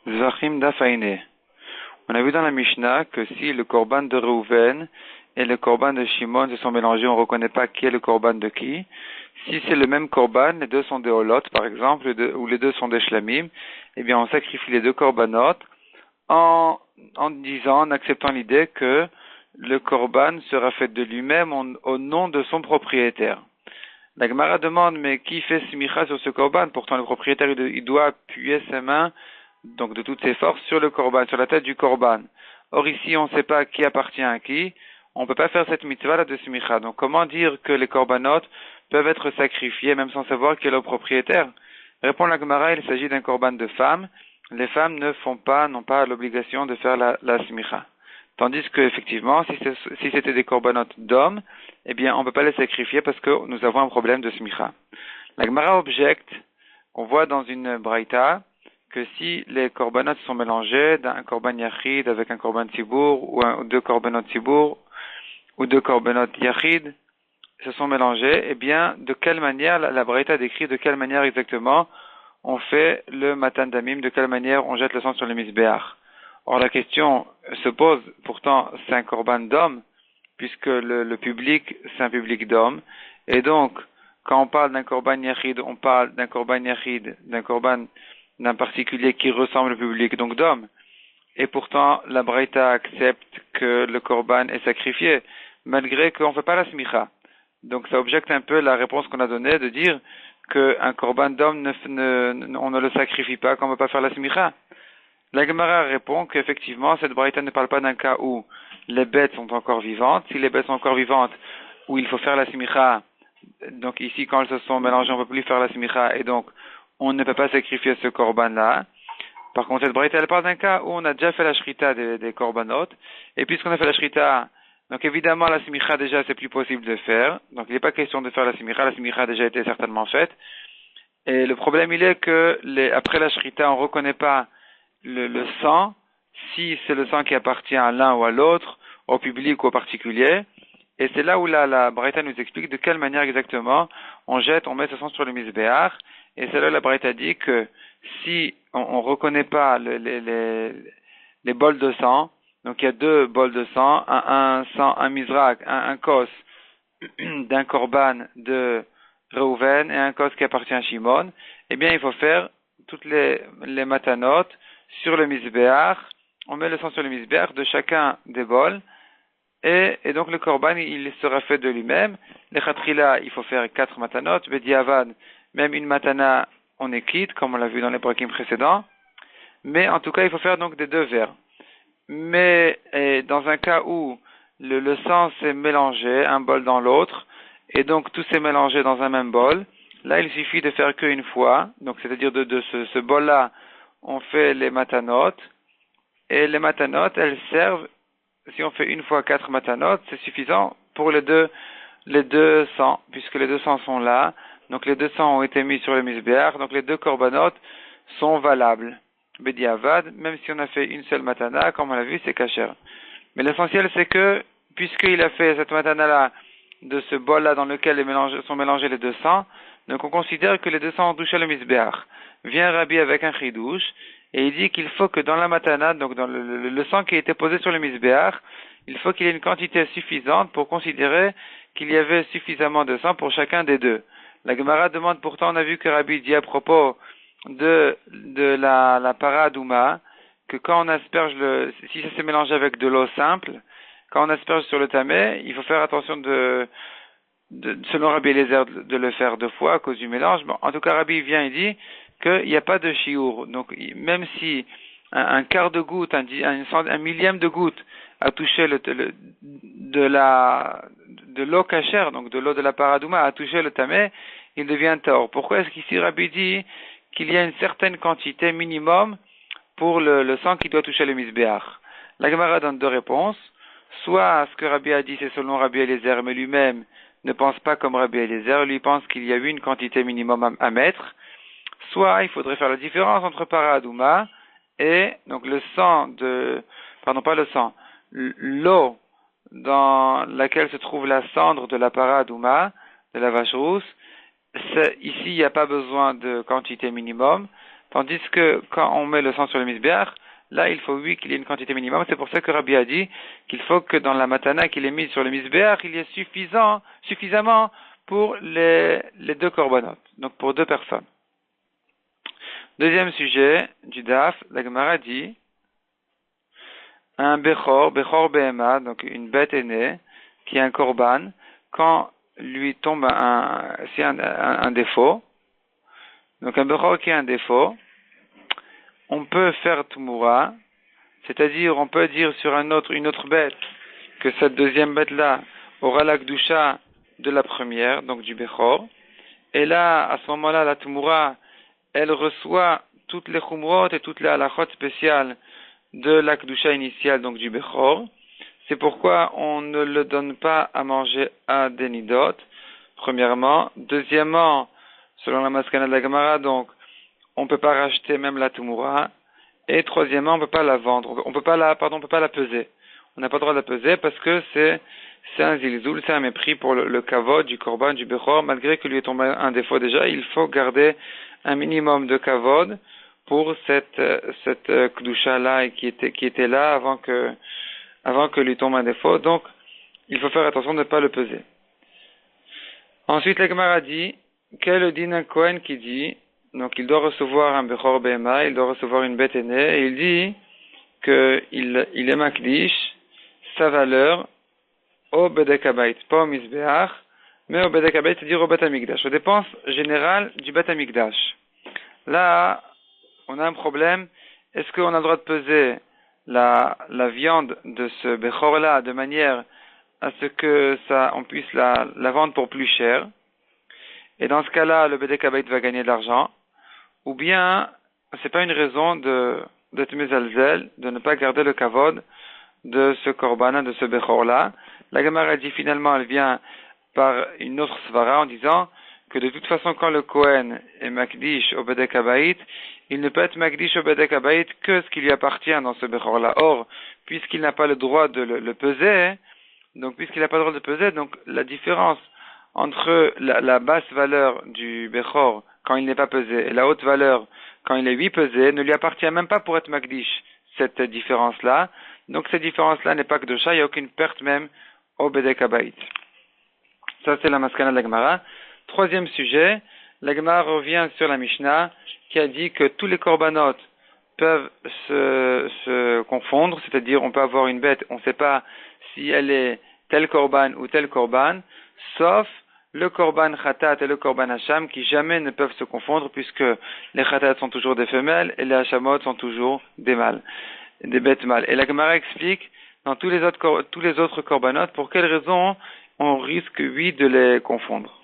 Zvachim Dafaine. On a vu dans la Mishnah que si le korban de Reuven et le korban de Shimon se sont mélangés, on ne reconnaît pas qui est le korban de qui. Si c'est le même korban, les deux sont des holot, par exemple, ou les deux sont des shlamim, eh bien on sacrifie les deux korbanot en disant, en acceptant l'idée que le korban sera fait de lui-même au nom de son propriétaire. La Gemara demande, mais qui fait smicha sur ce korban? Pourtant, le propriétaire, il doit appuyer ses mains, donc de toutes ses forces, sur le korban, sur la tête du korban. Or, ici, on ne sait pas qui appartient à qui. On ne peut pas faire cette mitzvah-là de smicha. Donc, comment dire que les korbanot peuvent être sacrifiés, même sans savoir qui est le propriétaire? Répond la Gemara, il s'agit d'un korban de femmes. Les femmes n'ont pas l'obligation de faire la smicha. Tandis que, effectivement, si c'était des corbanotes d'hommes, eh bien, on ne peut pas les sacrifier parce que nous avons un problème de smicha. La Gemara objecte qu'on voit dans une braïta que si les corbanotes sont mélangés d'un korban yachid avec un korban tzibour ou deux corbanotes tzibour ou deux corbanotes yachid se sont mélangés, eh bien, de quelle manière, la braïta décrit de quelle manière exactement on fait le matan damim, de quelle manière on jette le sang sur le misbéach. Or, la question se pose, pourtant, c'est un korban d'homme, puisque le public, c'est un public d'hommes. Et donc, quand on parle d'un korban yachid, on parle d'un korban yachid, d'un korban d'un particulier qui ressemble au public, donc d'hommes. Et pourtant, la Braïta accepte que le korban est sacrifié, malgré qu'on ne fait pas la smicha. Donc, ça objecte un peu la réponse qu'on a donnée de dire qu'un korban d'homme on ne le sacrifie pas, qu'on ne peut pas faire la smicha. La Gemara répond qu'effectivement, cette braïta ne parle pas d'un cas où les bêtes sont encore vivantes. Si les bêtes sont encore vivantes, où il faut faire la simicha, donc ici, quand elles se sont mélangées, on ne peut plus faire la simicha, et donc, on ne peut pas sacrifier ce korban-là. Par contre, cette braïta, elle parle d'un cas où on a déjà fait la shrita des korbanot, et puisqu'on a fait la shrita, donc évidemment, la simicha, déjà, c'est plus possible de faire. Donc, il n'est pas question de faire la simicha a déjà été certainement faite. Et le problème, il est que après la shrita, on ne reconnaît pas le sang, si c'est le sang qui appartient à l'un ou à l'autre, au public ou au particulier. Et c'est là où la Braïta nous explique de quelle manière exactement on met ce sang sur le misbéach. Et c'est là où la Braïta dit que si on ne reconnaît pas les bols de sang, donc il y a deux bols de sang, un misrak, un kos d'un korban de Reuven et un kos qui appartient à Shimon, eh bien il faut faire toutes les matanot sur le misbéach. On met le sang sur le misbéach de chacun des bols, et donc le korban, il sera fait de lui-même. Les chatrila, il faut faire 4 matanot. Bediavad, même une matana, on est quitte, comme on l'a vu dans les brakim précédents. Mais en tout cas, il faut faire donc des deux verres. Mais dans un cas où le sang s'est mélangé, un bol dans l'autre, et donc tout s'est mélangé dans un même bol, là, il suffit de faire qu'une fois. Donc, c'est-à-dire de ce bol-là, on fait les matanot, et les matanot, elles servent, si on fait une fois 4 matanot, c'est suffisant pour les deux sangs, puisque les deux sangs sont là, donc les deux sangs ont été mis sur le misbéach, donc les deux korbanot sont valables. Bediavad, même si on a fait une seule matana, comme on l'a vu, c'est kasher. Mais l'essentiel, c'est que, puisqu'il a fait cette matana-là, de ce bol-là dans lequel sont mélangés les deux sangs, donc on considère que les deux sangs ont touché le misbéach. Vient Rabbi avec un chidouche, et il dit qu'il faut que dans la matana, donc dans le sang qui a été posé sur le misbéach, il faut qu'il y ait une quantité suffisante pour considérer qu'il y avait suffisamment de sang pour chacun des deux. La Gemara demande pourtant, on a vu que Rabbi dit à propos de la paradouma, que quand on asperge si ça s'est mélangé avec de l'eau simple, quand on asperge sur le tamé, il faut faire attention selon Rabbi Eliezer, de le faire 2 fois à cause du mélange. Bon, en tout cas, Rabbi vient et dit qu'il n'y a pas de chiour. Donc, même si un quart de goutte, un millième de goutte a touché de l'eau cachère, donc de l'eau de la paradouma, a touché le tamé, il devient tort. Pourquoi est-ce qu'ici Rabbi dit qu'il y a une certaine quantité minimum pour le sang qui doit toucher le misbéach? La Gemara donne 2 réponses. Soit ce que Rabbi a dit, c'est selon Rabbi Eliezer, mais lui-même ne pense pas comme Rabbi Eliezer, lui pense qu'il y a eu une quantité minimum à mettre. Soit il faudrait faire la différence entre paradouma et donc l'eau dans laquelle se trouve la cendre de la paradouma, de la vache rousse. Ici, il n'y a pas besoin de quantité minimum, Tandis que quand on met le sang sur le misbéach, là, il faut, oui, qu'il y ait une quantité minimum. C'est pour ça que Rabbi a dit qu'il faut que dans la matana qu'il est mise sur le misbéach, il y ait suffisamment pour les deux korbanot. Donc, pour deux personnes. Deuxième sujet du DAF, la Gemara dit, un Bechor Behema, donc une bête aînée, qui est un korban, quand lui tombe un défaut, donc un Bechor qui a un défaut, on peut faire Tumura, c'est-à-dire on peut dire sur une autre bête, que cette deuxième bête-là aura la Kedusha de la première, donc du Bechor, et là, à ce moment-là, la Tumura, elle reçoit toutes les Chumrot et toutes les halachot spéciales de la Kedusha initiale, donc du Bechor. C'est pourquoi on ne le donne pas à manger à des nidot, premièrement. Deuxièmement, selon la maskana de la Gemara, donc, on ne peut pas racheter même la Tumura. Et troisièmement, on ne peut pas la vendre. On peut pas la peser. On n'a pas le droit de la peser parce que c'est un zilzoul, c'est un mépris pour le kavod du korban, du bechor. Malgré que lui est tombé un défaut déjà, il faut garder un minimum de kavod pour cette kedusha-là qui était là avant que lui tombe un défaut. Donc, il faut faire attention de ne pas le peser. Ensuite, la Gemara dit, quel est le din un Kohen qui dit, donc il doit recevoir un Bechor Behema, il doit recevoir une bête aînée, et il dit qu'il est makdish, sa valeur, au Bedek Habayit, pas au Mizbeach, mais au Bedek Habayit, c'est-à-dire au Bet HaMikdash, aux dépenses générales du Bet HaMikdash. Là, on a un problème, est-ce qu'on a le droit de peser la viande de ce Bechor-là de manière à ce que on puisse la vendre pour plus cher? Et dans ce cas-là, le Bedek Habayit va gagner de l'argent. Ou bien, c'est pas une raison d'être mezalzel, de ne pas garder le kavod de ce korban, de ce bechor-là. La Gemara dit finalement, elle vient par une autre svara en disant que de toute façon, quand le Kohen est makdish au Bedek Habayit, il ne peut être makdish au Bedek Habayit que ce qui lui appartient dans ce bechor-là. Or, puisqu'il n'a pas le droit de le peser, donc la différence entre la basse valeur du bechor quand il n'est pas pesé et la haute valeur quand il est 8 pesé ne lui appartient même pas pour être makdish, cette différence-là. Donc cette différence-là n'est pas que de chat, il n'y a aucune perte même au Bedek Habayit. Ça c'est la maskana de la Gemara. Troisième sujet, la Gemara revient sur la Mishnah qui a dit que tous les korbanot peuvent se confondre, c'est-à-dire on peut avoir une bête, on ne sait pas si elle est tel korban ou tel korban, sauf le korban khatat et le korban hacham qui jamais ne peuvent se confondre puisque les khatat sont toujours des femelles et les hachamot sont toujours des mâles, des bêtes mâles. Et la Gemara explique dans tous les autres korbanot pour quelles raisons on risque, oui, de les confondre.